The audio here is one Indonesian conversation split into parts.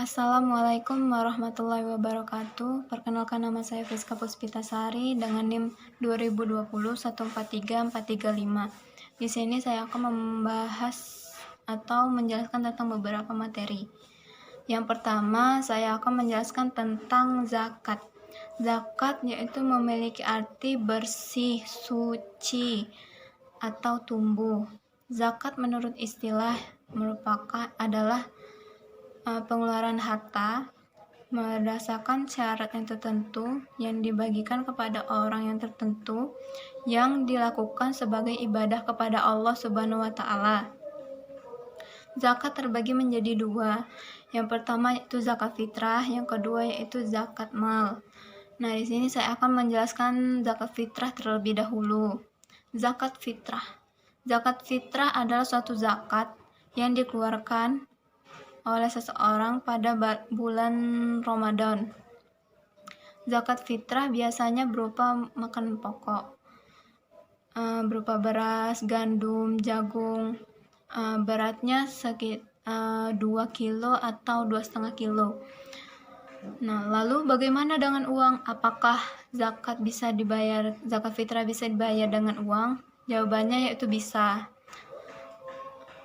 Assalamualaikum warahmatullahi wabarakatuh. Perkenalkan, nama saya Friska Puspitasari dengan NIM 2020143435. Di sini saya akan membahas atau menjelaskan tentang beberapa materi. Yang pertama, saya akan menjelaskan tentang zakat. Zakat yaitu memiliki arti bersih, suci, atau tumbuh. Zakat menurut istilah adalah pengeluaran harta berdasarkan syarat yang tertentu yang dibagikan kepada orang yang tertentu yang dilakukan sebagai ibadah kepada Allah Subhanahu wa Ta'ala. Zakat terbagi menjadi dua. Yang pertama yaitu zakat fitrah, yang kedua yaitu zakat mal. Nah, di sini saya akan menjelaskan zakat fitrah terlebih dahulu. Zakat fitrah. Zakat fitrah adalah suatu zakat yang dikeluarkan oleh seseorang pada bulan Ramadan. Zakat fitrah biasanya berupa makanan pokok, berupa beras, gandum, jagung, beratnya sekitar 2 kilo atau 2,5 kilo. Nah, lalu bagaimana dengan uang? Apakah zakat fitrah bisa dibayar dengan uang? Jawabannya yaitu bisa.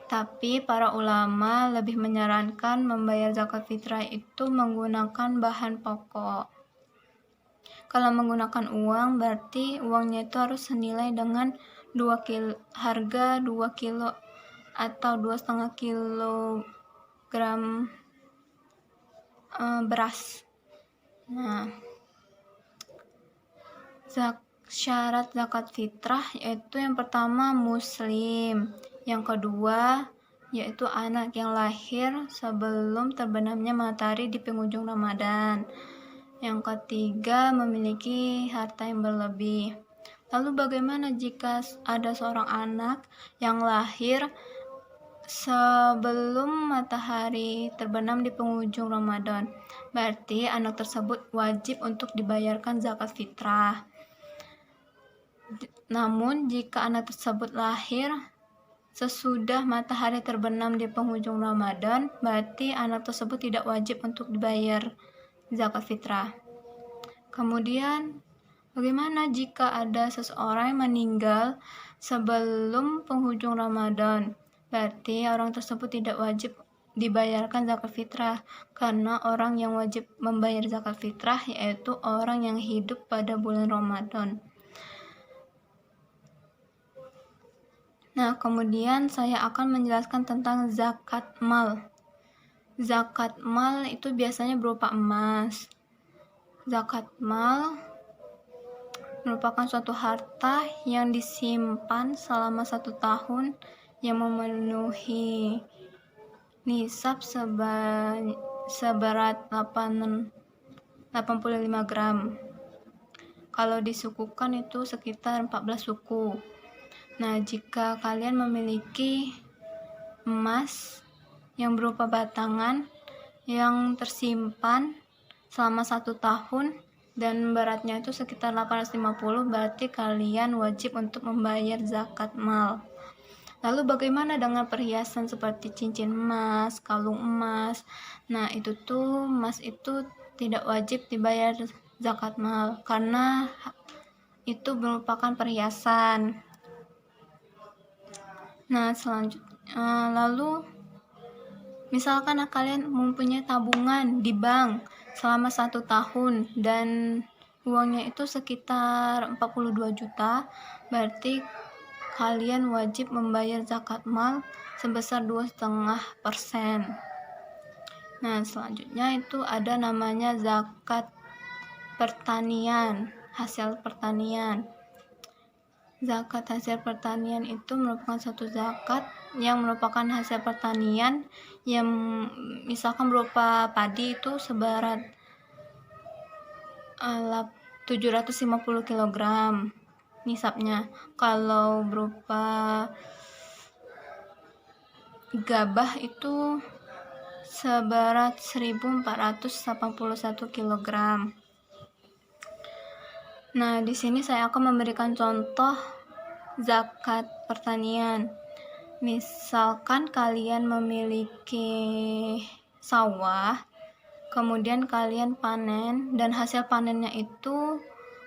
Tapi para ulama lebih menyarankan membayar zakat fitrah itu menggunakan bahan pokok. Kalau menggunakan uang, berarti uangnya itu harus senilai dengan harga 2 kilo atau 2,5 kilogram beras. Nah, syarat zakat fitrah yaitu yang pertama muslim, yang kedua yaitu anak yang lahir sebelum terbenamnya matahari di penghujung Ramadan, yang ketiga memiliki harta yang berlebih. Lalu bagaimana jika ada seorang anak yang lahir sebelum matahari terbenam di penghujung Ramadan? Berarti anak tersebut wajib untuk dibayarkan zakat fitrah. Namun jika anak tersebut lahir sesudah matahari terbenam di penghujung Ramadan, berarti anak tersebut tidak wajib untuk dibayar zakat fitrah. Kemudian, bagaimana jika ada seseorang yang meninggal sebelum penghujung Ramadan? Berarti orang tersebut tidak wajib dibayarkan zakat fitrah, karena orang yang wajib membayar zakat fitrah yaitu orang yang hidup pada bulan Ramadan. Nah, kemudian saya akan menjelaskan tentang zakat mal. Zakat mal itu biasanya berupa emas. Zakat mal merupakan suatu harta yang disimpan selama 1 tahun yang memenuhi nisab seberat 85 gram. Kalau disukukan itu sekitar 14 suku. Nah, jika kalian memiliki emas yang berupa batangan yang tersimpan selama 1 tahun dan beratnya itu sekitar 850, berarti kalian wajib untuk membayar zakat mal. Lalu bagaimana dengan perhiasan seperti cincin emas, kalung emas? Nah, emas itu tidak wajib dibayar zakat mal karena itu merupakan perhiasan. Nah, selanjutnya, lalu misalkan kalian mempunyai tabungan di bank selama 1 tahun dan uangnya itu sekitar 42 juta, berarti kalian wajib membayar zakat mal sebesar 2,5%. Nah, selanjutnya itu ada namanya zakat pertanian, hasil pertanian. Zakat hasil pertanian itu merupakan suatu zakat yang merupakan hasil pertanian yang misalkan berupa padi itu seberat 750 kg nisabnya. Kalau berupa gabah itu seberat 1481 kg. Nah, di sini saya akan memberikan contoh zakat pertanian. Misalkan kalian memiliki sawah kemudian kalian panen, dan hasil panennya itu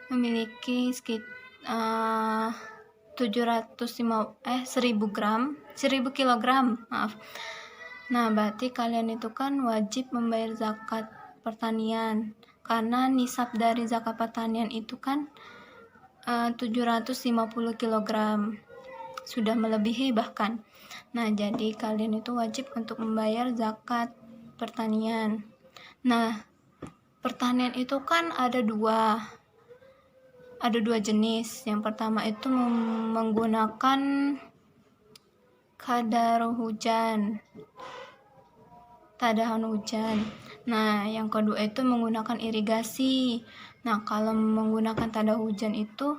memiliki sekitar 1000 kilogram, maaf. Nah, berarti kalian itu kan wajib membayar zakat pertanian, karena nisab dari zakat pertanian itu kan 750 kilogram, sudah melebihi bahkan. Nah, jadi kalian itu wajib untuk membayar zakat pertanian. Nah, pertanian itu kan ada dua jenis. Yang pertama itu menggunakan tadahan hujan. Nah, yang kedua itu menggunakan irigasi. Nah, kalau menggunakan tadahan hujan itu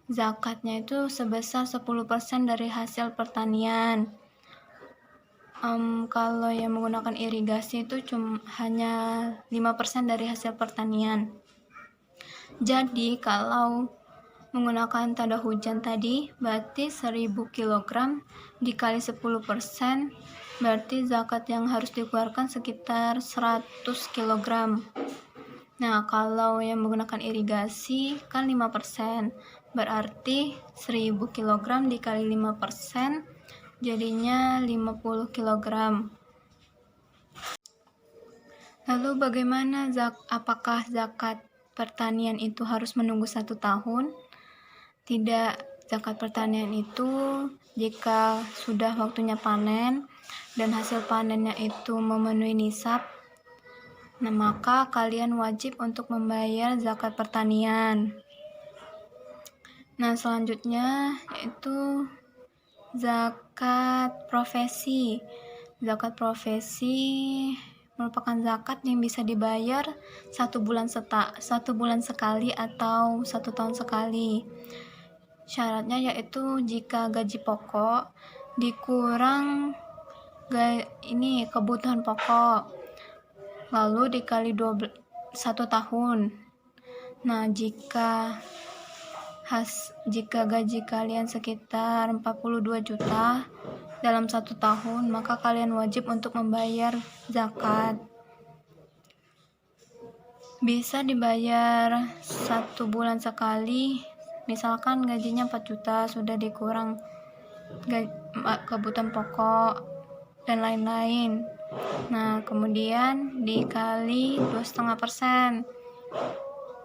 zakatnya itu sebesar 10% dari hasil pertanian. Kalau yang menggunakan irigasi itu hanya 5% dari hasil pertanian. Jadi kalau menggunakan tanda hujan tadi berarti 1000 kg dikali 10%, berarti zakat yang harus dikeluarkan sekitar 100 kg. Nah, kalau yang menggunakan irigasi kan 5%, berarti 1000 kg dikali 5% jadinya 50 kg. Lalu bagaimana apakah zakat pertanian itu harus menunggu 1 tahun? Tidak, zakat pertanian itu jika sudah waktunya panen dan hasil panennya itu memenuhi nisab, nah maka kalian wajib untuk membayar zakat pertanian. Nah, selanjutnya yaitu zakat profesi. Zakat profesi merupakan zakat yang bisa dibayar 1 bulan sekali atau 1 tahun sekali. Syaratnya yaitu jika gaji pokok dikurang kebutuhan pokok, lalu dikali 1 tahun. Nah, jika gaji kalian sekitar 42 juta dalam 1 tahun, maka kalian wajib untuk membayar zakat. Bisa dibayar 1 bulan sekali, misalkan gajinya 4 juta, sudah dikurang kebutuhan pokok dan lain-lain. Nah, kemudian dikali 2,5%.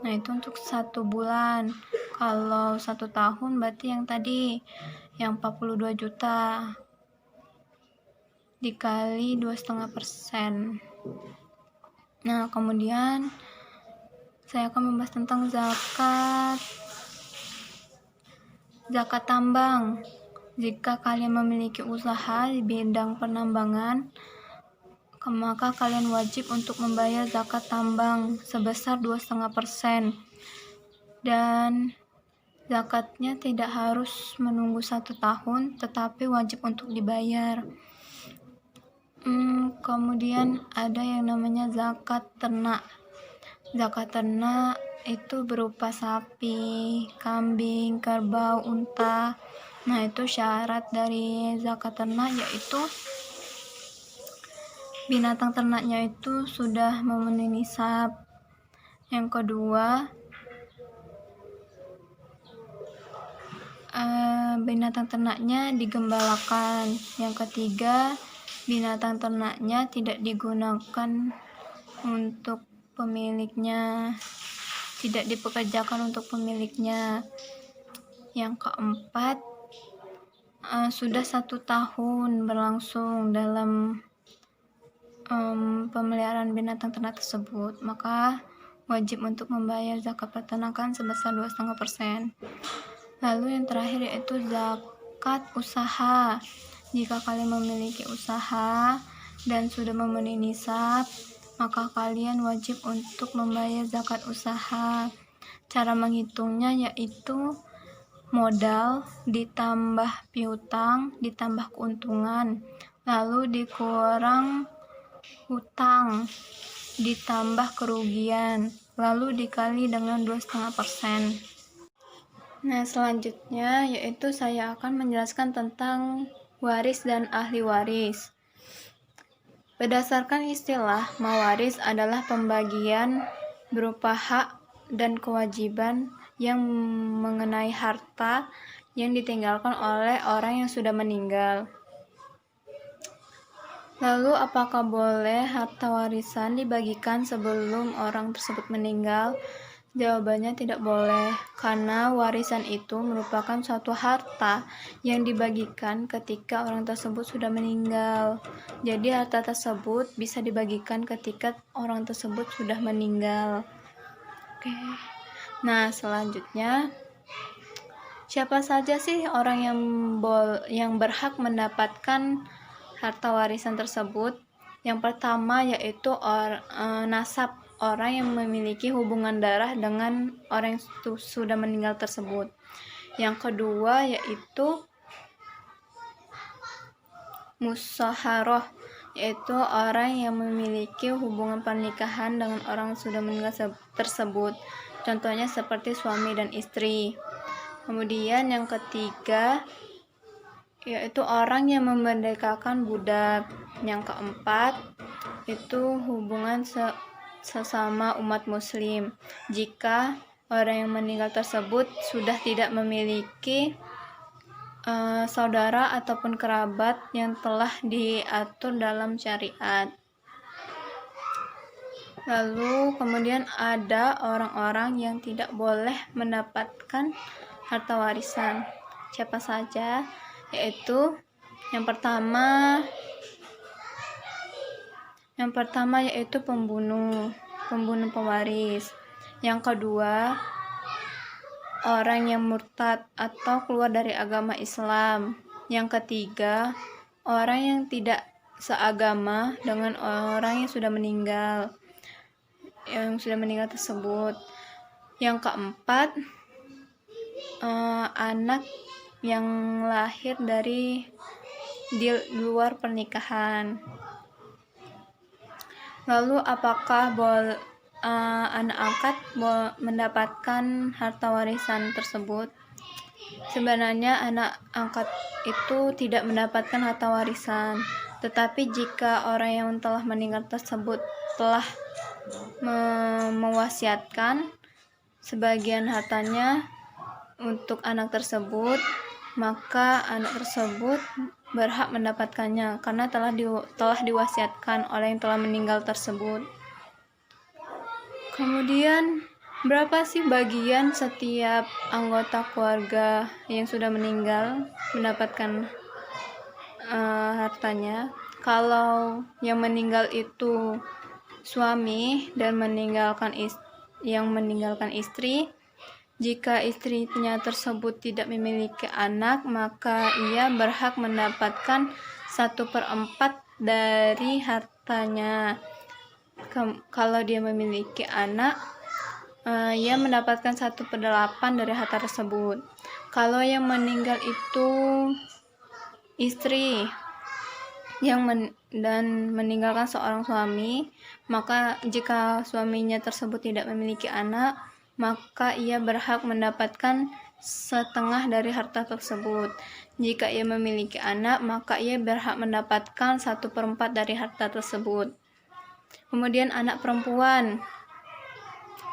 Nah, itu untuk 1 bulan. Kalau 1 tahun berarti yang tadi, yang 42 juta dikali 2,5%. Nah, kemudian saya akan membahas tentang zakat tambang. Jika kalian memiliki usaha di bidang penambangan, maka kalian wajib untuk membayar zakat tambang sebesar 2,5%. Dan zakatnya tidak harus menunggu 1 tahun, tetapi wajib untuk dibayar. Kemudian ada yang namanya zakat ternak. Zakat ternak itu berupa sapi, kambing, kerbau, unta. Nah, itu syarat dari zakat ternak yaitu binatang ternaknya itu sudah memenuhi nisab. Yang kedua, binatang ternaknya digembalakan. Yang ketiga, binatang ternaknya tidak digunakan untuk pemiliknya, tidak dipekerjakan untuk pemiliknya. Yang keempat, sudah 1 tahun berlangsung dalam pemeliharaan binatang ternak tersebut, maka wajib untuk membayar zakat peternakan sebesar 2,5%. Lalu yang terakhir yaitu zakat usaha. Jika kalian memiliki usaha dan sudah memenuhi nisab, maka kalian wajib untuk membayar zakat usaha. Cara menghitungnya yaitu modal ditambah piutang ditambah keuntungan, lalu dikurang hutang ditambah kerugian, lalu dikali dengan 2,5%. Nah, selanjutnya yaitu saya akan menjelaskan tentang waris dan ahli waris. Berdasarkan istilah, mawaris adalah pembagian berupa hak dan kewajiban yang mengenai harta yang ditinggalkan oleh orang yang sudah meninggal. Lalu, apakah boleh harta warisan dibagikan sebelum orang tersebut meninggal? Jawabannya tidak boleh, karena warisan itu merupakan suatu harta yang dibagikan ketika orang tersebut sudah meninggal. Jadi harta tersebut bisa dibagikan ketika orang tersebut sudah meninggal. Oke. Nah, selanjutnya, siapa saja sih orang yang berhak mendapatkan harta warisan tersebut? Yang pertama yaitu nasab, orang yang memiliki hubungan darah dengan orang yang sudah meninggal tersebut. Yang kedua yaitu musyawarah, yaitu orang yang memiliki hubungan pernikahan dengan orang yang sudah meninggal tersebut. Contohnya seperti suami dan istri. Kemudian yang ketiga yaitu orang yang memerdekakan budak. Yang keempat itu hubungan sesama umat muslim. Jika orang yang meninggal tersebut sudah tidak memiliki saudara ataupun kerabat yang telah diatur dalam syariat. Lalu kemudian ada orang-orang yang tidak boleh mendapatkan harta warisan. Siapa saja? Yaitu yang pertama yaitu pembunuh pewaris. Yang kedua, orang yang murtad atau keluar dari agama Islam. Yang ketiga, orang yang tidak seagama dengan orang yang sudah meninggal tersebut. Yang keempat, anak yang lahir di luar pernikahan. Lalu apakah anak angkat mendapatkan harta warisan tersebut? Sebenarnya anak angkat itu tidak mendapatkan harta warisan, tetapi jika orang yang telah meninggal tersebut telah mewasiatkan sebagian hartanya untuk anak tersebut, maka anak tersebut berhak mendapatkannya karena telah diwasiatkan oleh yang telah meninggal tersebut. Kemudian, berapa sih bagian setiap anggota keluarga yang sudah meninggal mendapatkan hartanya? Kalau yang meninggal itu suami dan yang meninggalkan istri, jika istrinya tersebut tidak memiliki anak, maka ia berhak mendapatkan 1/4 dari hartanya. Kalau dia memiliki anak, ia mendapatkan 1/8 dari harta tersebut. Kalau yang meninggal itu istri dan meninggalkan seorang suami, maka jika suaminya tersebut tidak memiliki anak, maka ia berhak mendapatkan setengah dari harta tersebut. Jika ia memiliki anak, maka ia berhak mendapatkan 1/4 dari harta tersebut. Kemudian anak perempuan.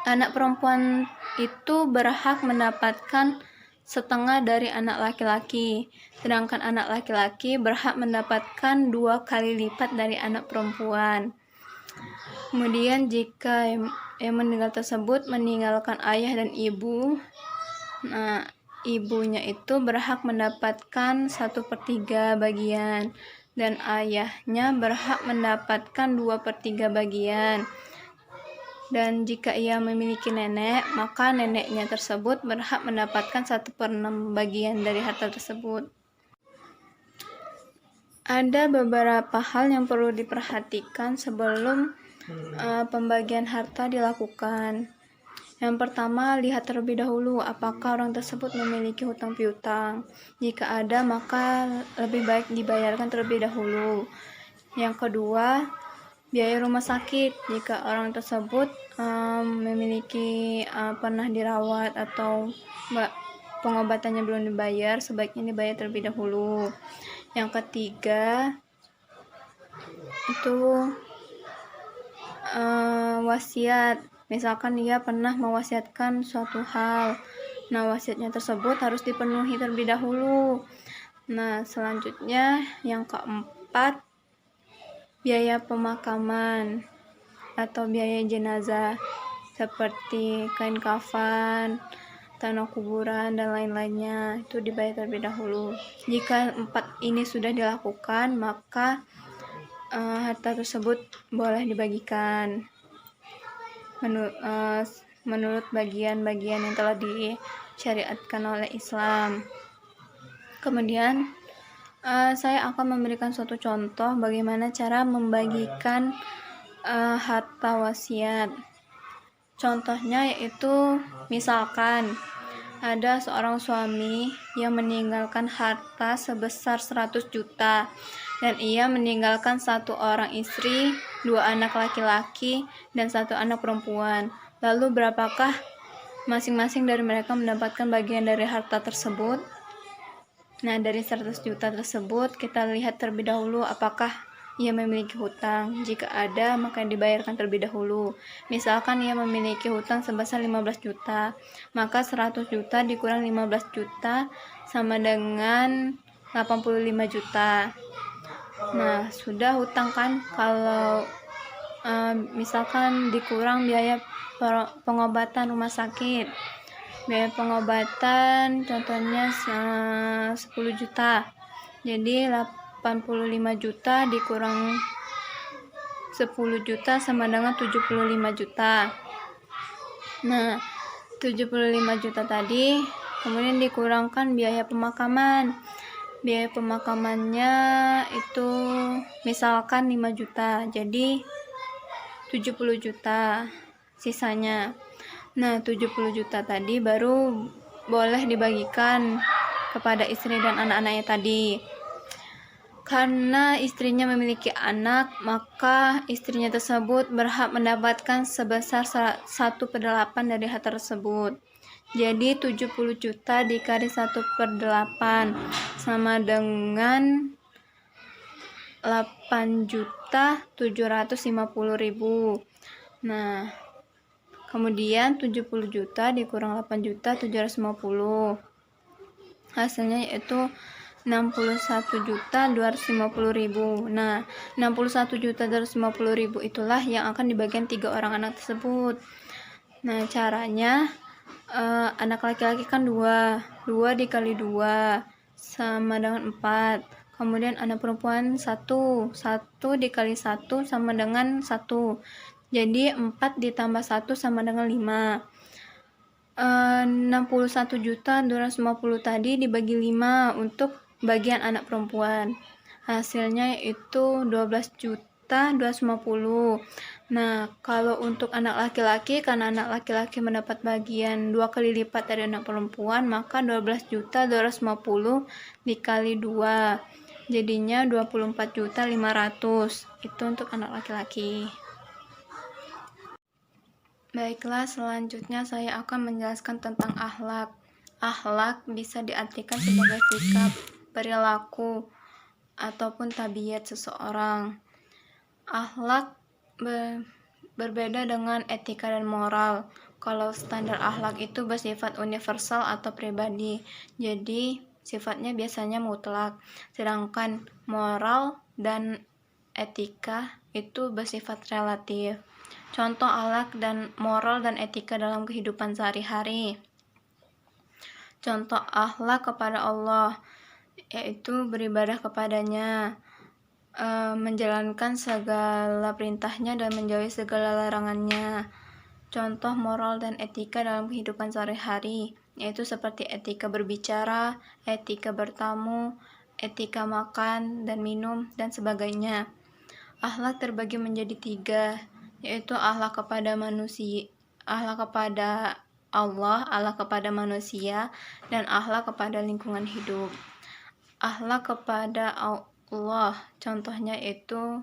Anak perempuan itu berhak mendapatkan setengah dari anak laki-laki, sedangkan anak laki-laki berhak mendapatkan 2 kali lipat dari anak perempuan. Kemudian jika yang meninggal tersebut meninggalkan ayah dan ibu, ibunya itu berhak mendapatkan 1/3 bagian dan ayahnya berhak mendapatkan 2/3 bagian. Dan jika ia memiliki nenek, maka neneknya tersebut berhak mendapatkan 1/6 bagian dari harta tersebut. Ada beberapa hal yang perlu diperhatikan sebelum pembagian harta dilakukan. Yang pertama, lihat terlebih dahulu apakah orang tersebut memiliki hutang piutang. Jika ada, maka lebih baik dibayarkan terlebih dahulu. Yang kedua, biaya rumah sakit. Jika orang tersebut memiliki pernah dirawat atau pengobatannya belum dibayar, sebaiknya dibayar terlebih dahulu. Yang ketiga, itu wasiat. Misalkan dia pernah mewasiatkan suatu hal, nah wasiatnya tersebut harus dipenuhi terlebih dahulu. Nah selanjutnya yang keempat, biaya pemakaman atau biaya jenazah seperti kain kafan, tanah kuburan, dan lain-lainnya itu dibayar terlebih dahulu. Jika 4 ini sudah dilakukan, maka harta tersebut boleh dibagikan menurut bagian-bagian yang telah disyariatkan oleh Islam. Kemudian saya akan memberikan suatu contoh bagaimana cara membagikan harta wasiat. Contohnya yaitu misalkan ada seorang suami yang meninggalkan harta sebesar 100 juta dan ia meninggalkan 1 orang istri, 2 anak laki-laki, dan 1 anak perempuan. Lalu berapakah masing-masing dari mereka mendapatkan bagian dari harta tersebut? Nah, dari 100 juta tersebut kita lihat terlebih dahulu apakah ia memiliki hutang. Jika ada, maka dibayarkan terlebih dahulu. Misalkan ia memiliki hutang sebesar 15 juta, maka 100 juta dikurang 15 juta sama dengan 85 juta. Nah, sudah hutang kan? Kalau misalkan dikurang biaya pengobatan rumah sakit. Biaya pengobatan contohnya 10 juta. Jadi 85 juta dikurang 10 juta sama dengan 75 juta. Nah, 75 juta tadi kemudian dikurangkan biaya pemakaman. Biaya pemakamannya itu misalkan 5 juta. Jadi 70 juta sisanya. Nah, 70 juta tadi baru boleh dibagikan kepada istri dan anak-anaknya tadi. Karena istrinya memiliki anak, maka istrinya tersebut berhak mendapatkan sebesar 1/8 dari harta tersebut. Jadi 70 juta dikali 1/8 sama dengan 8.750.000. Nah, kemudian 70 juta dikurang 8.750. Hasilnya yaitu 61.250.000. Nah, 61.250.000 itulah yang akan dibagikan 3 orang anak tersebut. Nah, caranya anak laki-laki kan 2 dikali 2 sama dengan 4. Kemudian anak perempuan 1 dikali 1 sama dengan 1. Jadi 4 ditambah 1 sama dengan 5. 61.250 tadi dibagi 5 untuk bagian anak perempuan. Hasilnya itu 12.250. Nah, kalau untuk anak laki-laki, karena anak laki-laki mendapat bagian 2 kali lipat dari anak perempuan, maka 12.250 dikali 2. Jadinya 24.500. Itu untuk anak laki-laki. Baiklah, selanjutnya saya akan menjelaskan tentang akhlak. Akhlak bisa diartikan sebagai sikap, perilaku, ataupun tabiat seseorang. Akhlak berbeda dengan etika dan moral. Kalau standar akhlak itu bersifat universal atau pribadi, jadi sifatnya biasanya mutlak. Sedangkan moral dan etika itu bersifat relatif. Contoh akhlak dan moral dan etika dalam kehidupan sehari-hari. Contoh akhlak kepada Allah, yaitu beribadah kepadanya, menjalankan segala perintahnya dan menjauhi segala larangannya. Contoh moral dan etika dalam kehidupan sehari-hari, yaitu seperti etika berbicara, etika bertamu, etika makan dan minum, dan sebagainya. Akhlak terbagi menjadi 3, yaitu akhlak kepada manusia, akhlak kepada Allah, akhlak kepada manusia, dan akhlak kepada lingkungan hidup. Akhlak kepada Allah, contohnya itu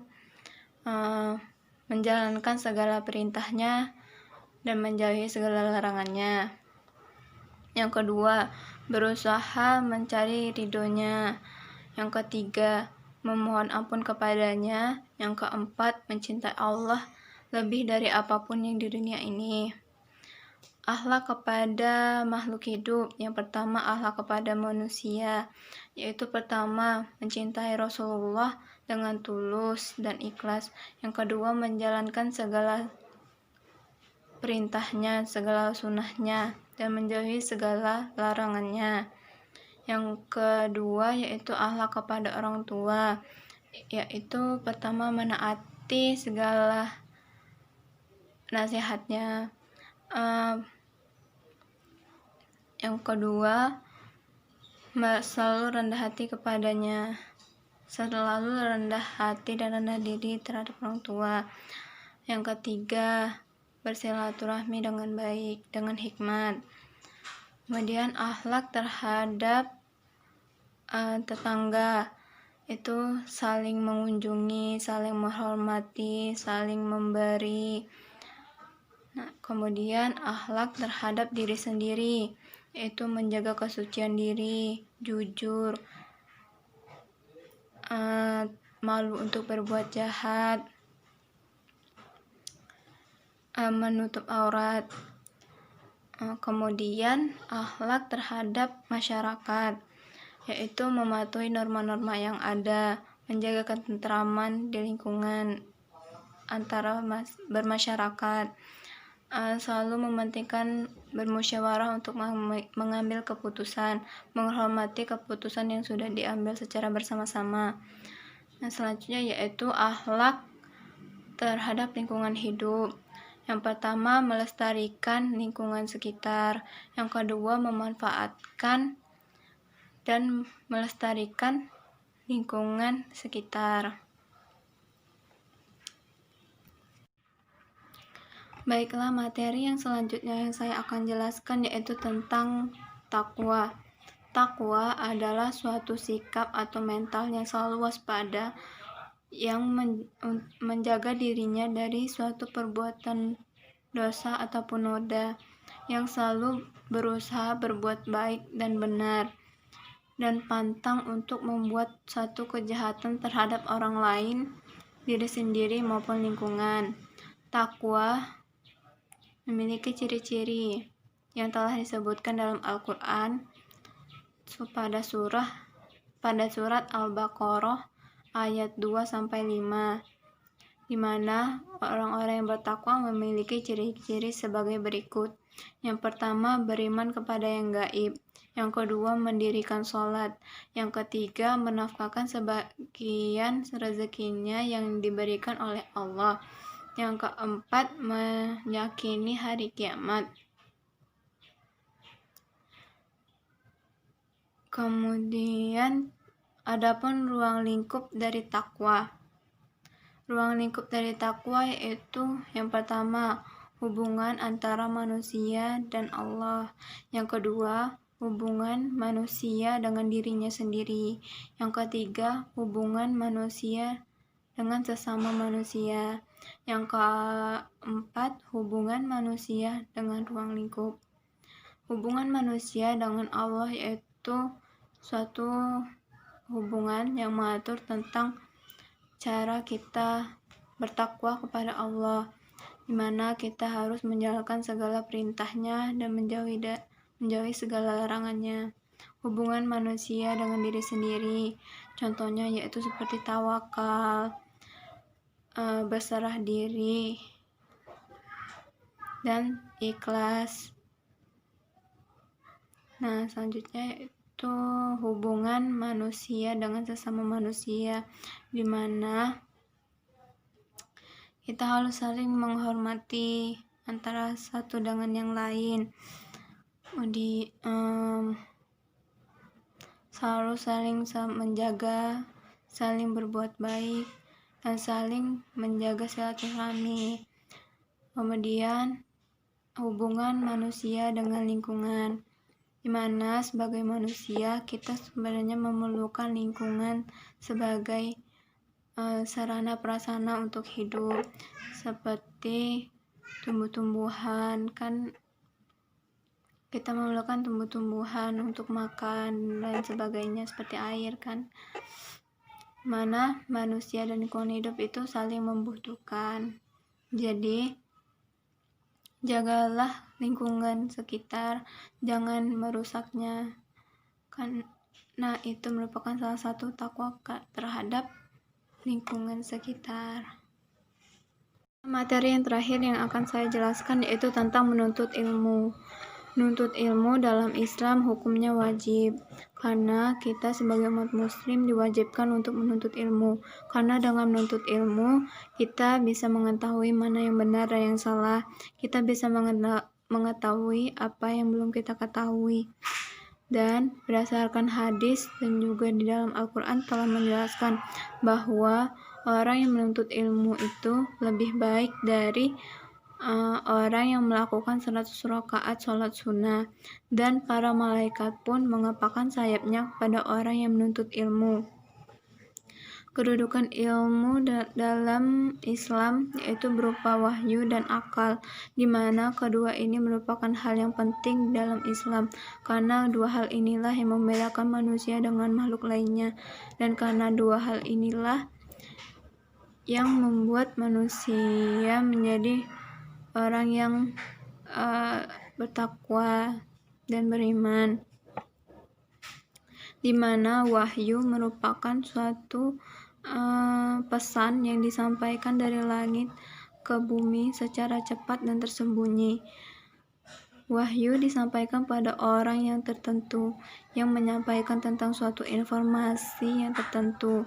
menjalankan segala perintahnya dan menjauhi segala larangannya. Yang kedua, berusaha mencari ridhonya. Yang ketiga, memohon ampun kepadanya. Yang keempat, mencintai Allah lebih dari apapun yang di dunia ini. Akhlak kepada makhluk hidup. Yang pertama, akhlak kepada manusia, yaitu pertama, mencintai Rasulullah dengan tulus dan ikhlas. Yang kedua, menjalankan segala perintahnya, segala sunnahnya, dan menjauhi segala larangannya. Yang kedua yaitu akhlak kepada orang tua, yaitu pertama, menaati segala nasihatnya. Yang kedua, selalu rendah hati kepadanya, selalu rendah hati dan rendah diri terhadap orang tua. Yang ketiga, bersilaturahmi dengan baik, dengan hikmat. Kemudian akhlak terhadap tetangga, itu saling mengunjungi, saling menghormati, saling memberi. Kemudian akhlak terhadap diri sendiri, yaitu menjaga kesucian diri, jujur, malu untuk berbuat jahat, menutup aurat. Kemudian akhlak terhadap masyarakat, yaitu mematuhi norma-norma yang ada, menjaga ketentraman di lingkungan antara bermasyarakat, selalu mementingkan bermusyawarah untuk mengambil keputusan, menghormati keputusan yang sudah diambil secara bersama-sama. Selanjutnya yaitu akhlak terhadap lingkungan hidup. Yang pertama, melestarikan lingkungan sekitar. Yang kedua, memanfaatkan dan melestarikan lingkungan sekitar. Baiklah, materi yang selanjutnya yang saya akan jelaskan yaitu tentang takwa. Takwa adalah suatu sikap atau mental yang selalu waspada, yang menjaga dirinya dari suatu perbuatan dosa ataupun noda, yang selalu berusaha berbuat baik dan benar, dan pantang untuk membuat satu kejahatan terhadap orang lain, diri sendiri maupun lingkungan. Takwa memiliki ciri-ciri yang telah disebutkan dalam Al-Quran pada surat Al-Baqarah ayat 2-5, di mana orang-orang yang bertakwa memiliki ciri-ciri sebagai berikut. Yang pertama, beriman kepada yang gaib. Yang kedua, mendirikan sholat. Yang ketiga, menafkahkan sebagian rezekinya yang diberikan oleh Allah. Yang keempat, meyakini hari kiamat. Kemudian, adapun ruang lingkup dari takwa. Ruang lingkup dari takwa yaitu yang pertama, hubungan antara manusia dan Allah. Yang kedua, hubungan manusia dengan dirinya sendiri. Yang ketiga, hubungan manusia dengan sesama manusia. Yang keempat, hubungan manusia dengan ruang lingkup. Hubungan manusia dengan Allah yaitu suatu hubungan yang mengatur tentang cara kita bertakwa kepada Allah, di mana kita harus menjalankan segala perintahnya dan menjauhi segala larangannya. Hubungan manusia dengan diri sendiri, contohnya yaitu seperti tawakal, berserah diri, dan ikhlas. Selanjutnya yaitu hubungan manusia dengan sesama manusia, di mana kita harus saling menghormati antara satu dengan yang lain, selalu saling menjaga, saling berbuat baik, dan saling menjaga silaturahmi. Kemudian hubungan manusia dengan lingkungan, di mana sebagai manusia kita sebenarnya memerlukan lingkungan sebagai sarana prasarana untuk hidup, seperti tumbuh-tumbuhan, kan kita memerlukan tumbuh-tumbuhan untuk makan dan sebagainya, seperti air kan. mana manusia dan lingkungan hidup itu saling membutuhkan. Jadi, jagalah lingkungan sekitar, jangan merusaknya, karena itu merupakan salah satu takwa terhadap lingkungan sekitar. Materi yang terakhir yang akan saya jelaskan yaitu tentang menuntut ilmu. Menuntut ilmu dalam Islam hukumnya wajib, karena kita sebagai umat muslim diwajibkan untuk menuntut ilmu. Karena dengan menuntut ilmu, kita bisa mengetahui mana yang benar dan yang salah. Kita bisa mengetahui apa yang belum kita ketahui. Dan berdasarkan hadis dan juga di dalam Al-Quran telah menjelaskan bahwa orang yang menuntut ilmu itu lebih baik dari orang yang melakukan 100 rakaat sholat sunnah, dan para malaikat pun mengepakkan sayapnya kepada orang yang menuntut ilmu. Kedudukan ilmu dalam Islam yaitu berupa wahyu dan akal, di mana kedua ini merupakan hal yang penting dalam Islam, karena dua hal inilah yang membedakan manusia dengan makhluk lainnya, dan karena dua hal inilah yang membuat manusia menjadi orang yang bertakwa dan beriman, di mana wahyu merupakan suatu pesan yang disampaikan dari langit ke bumi secara cepat dan tersembunyi. Wahyu disampaikan pada orang yang tertentu, yang menyampaikan tentang suatu informasi yang tertentu,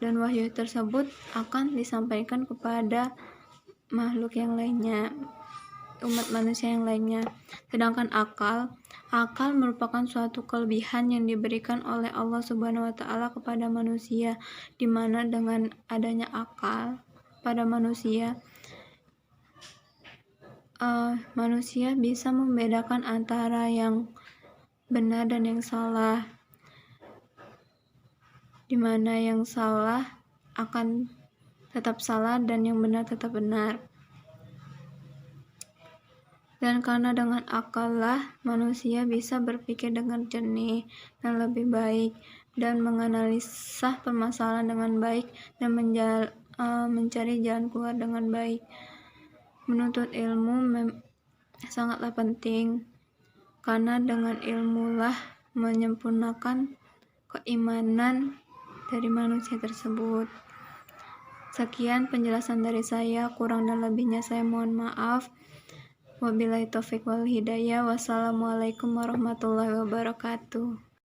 dan wahyu tersebut akan disampaikan kepada makhluk yang lainnya, umat manusia yang lainnya. Sedangkan akal merupakan suatu kelebihan yang diberikan oleh Allah Subhanahu wa Ta'ala kepada manusia, di mana dengan adanya akal pada manusia, manusia bisa membedakan antara yang benar dan yang salah, di mana yang salah akan tetap salah dan yang benar tetap benar. Dan karena dengan akal lah manusia bisa berpikir dengan jernih dan lebih baik, dan menganalisa permasalahan dengan baik, dan mencari jalan keluar dengan baik. Menuntut ilmu sangatlah penting, karena dengan ilmulah menyempurnakan keimanan dari manusia tersebut. Sekian penjelasan dari saya, kurang dan lebihnya saya mohon maaf. Wabillahi taufiq wal hidayah. Wassalamualaikum warahmatullahi wabarakatuh.